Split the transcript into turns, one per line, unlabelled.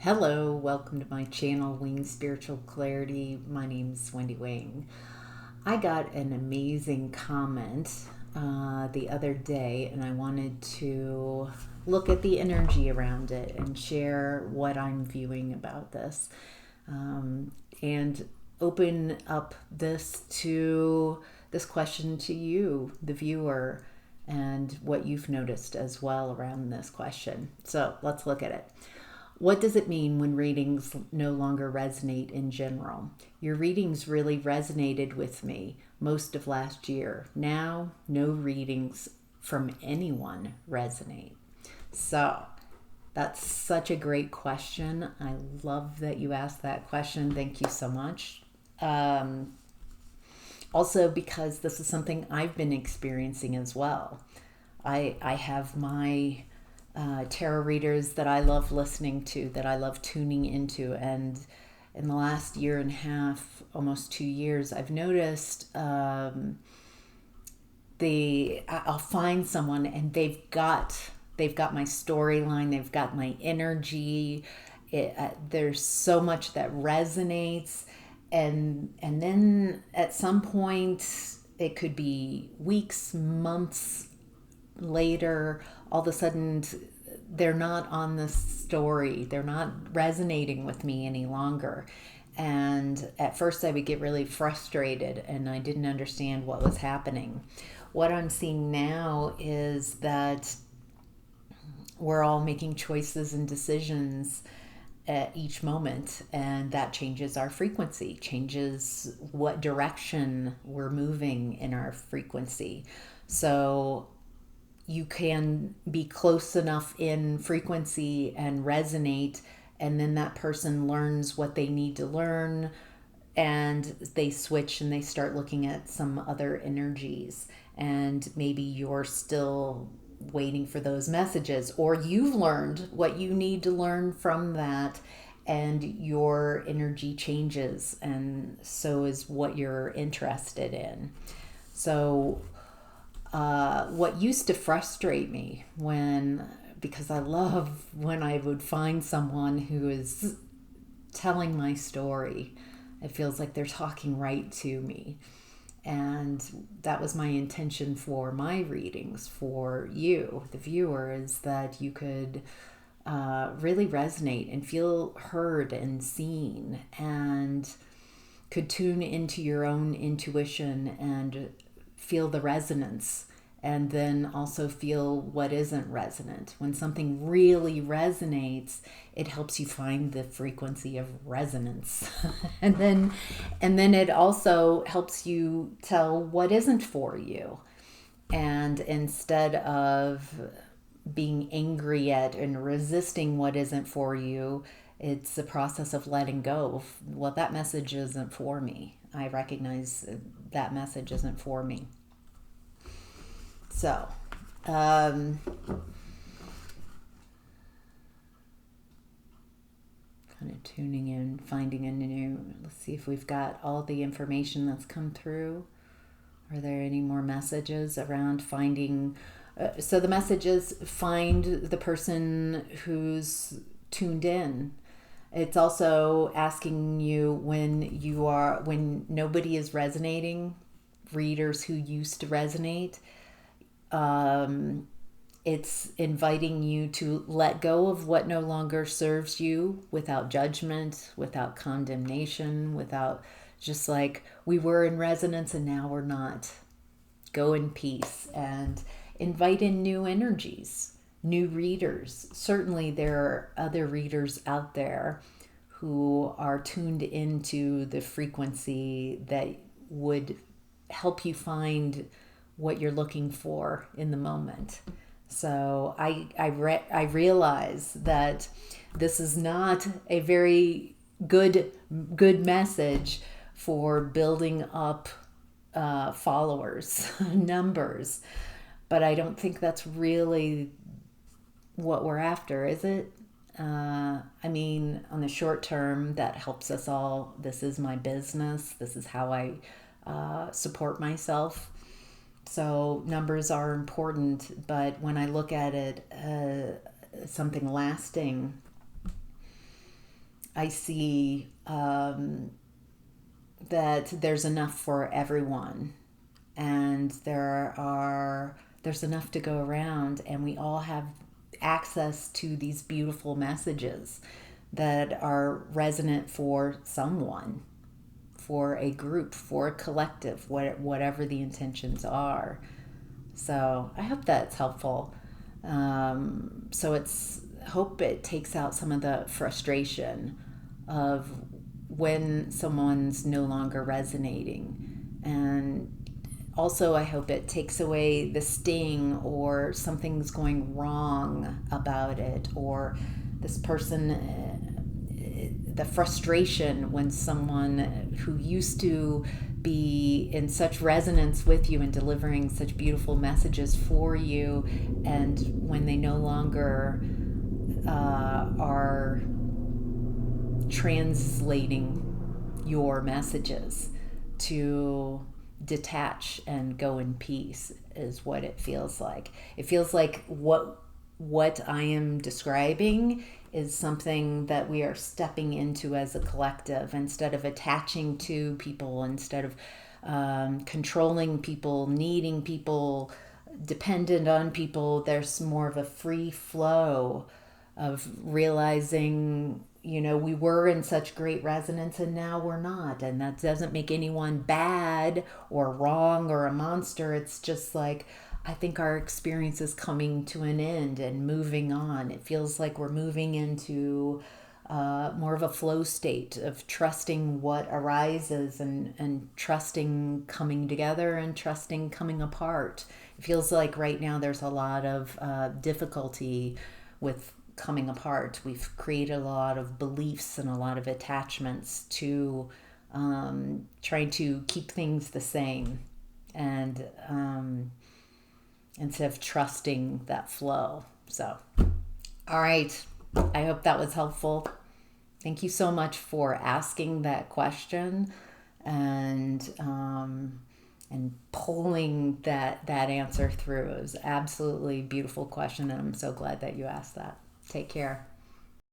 Hello, welcome to my channel, Wing Spiritual Clarity. My name's Wendy Wing. I got an amazing comment the other day, and I wanted to look at the energy around it and share what I'm viewing about this, and open up this question to you, the viewer, and what you've noticed as well around this question. So let's look at it. What does it mean when readings no longer resonate in general? Your readings really resonated with me most of last year. Now, no readings from anyone resonate. So, that's such a great question. I love that you asked that question. Thank you so much. Also, because this is something I've been experiencing as well. I have my tarot readers that I love listening to, that I love tuning into. And in the last year and a half, almost 2 years, I've noticed I'll find someone and they've got my storyline, they've got my energy. There's so much that resonates, and then at some point, it could be weeks, months later, all of a sudden they're not on the story, they're not resonating with me any longer. And at first I would get really frustrated and I didn't understand what was happening. What I'm seeing now is that we're all making choices and decisions at each moment, and that changes our frequency, changes what direction we're moving in our frequency. So you can be close enough in frequency and resonate, and then that person learns what they need to learn, and they switch and they start looking at some other energies, and maybe you're still waiting for those messages, or you've learned what you need to learn from that, and your energy changes, and so is what you're interested in. So what used to frustrate me because I love when I would find someone who is telling my story, it feels like they're talking right to me. And that was my intention for my readings for you, the viewer, is that you could really resonate and feel heard and seen, and could tune into your own intuition and feel the resonance, and then also feel what isn't resonant. When something really resonates, it helps you find the frequency of resonance. and then it also helps you tell what isn't for you. And instead of being angry at and resisting what isn't for you, it's a process of letting go. Well, that message isn't for me. I recognize that message isn't for me. So, kind of tuning in, finding a new. Let's see if we've got all the information that's come through. Are there any more messages around finding? So the message is find the person who's tuned in. It's also asking you when nobody is resonating, readers who used to resonate. It's inviting you to let go of what no longer serves you, without judgment, without condemnation, without just like we were in resonance and now we're not. Go in peace and invite in new energies, new readers. Certainly, there are other readers out there who are tuned into the frequency that would help you find what you're looking for in the moment. So I realize that this is not a very good message for building up followers numbers, but I don't think that's really what we're after, is it? I mean, on the short term, that helps us all. This is my business. This is how I support myself. So numbers are important, but when I look at it, something lasting, I see that there's enough for everyone, and there's enough to go around, and we all have access to these beautiful messages that are resonant for someone, for a group, for a collective, whatever the intentions are. So I hope that's helpful. So it's hope it takes out some of the frustration of when someone's no longer resonating. And also, I hope it takes away the sting or something's going wrong about it, or this person, the frustration when someone who used to be in such resonance with you and delivering such beautiful messages for you, and when they no longer are translating your messages, to detach and go in peace is what it feels like. It feels like what I am describing is something that we are stepping into as a collective, instead of attaching to people, instead of controlling people, needing people, dependent on people. There's more of a free flow of realizing, we were in such great resonance and now we're not. And that doesn't make anyone bad or wrong or a monster. It's just like, I think our experience is coming to an end and moving on. It feels like we're moving into more of a flow state of trusting what arises, and trusting coming together and trusting coming apart. It feels like right now there's a lot of difficulty with coming apart. We've created a lot of beliefs and a lot of attachments to trying to keep things the same, and instead of trusting that flow. So, all right. I hope that was helpful. Thank you so much for asking that question, and pulling that answer through. It was absolutely beautiful question, and I'm so glad that you asked that. Take care.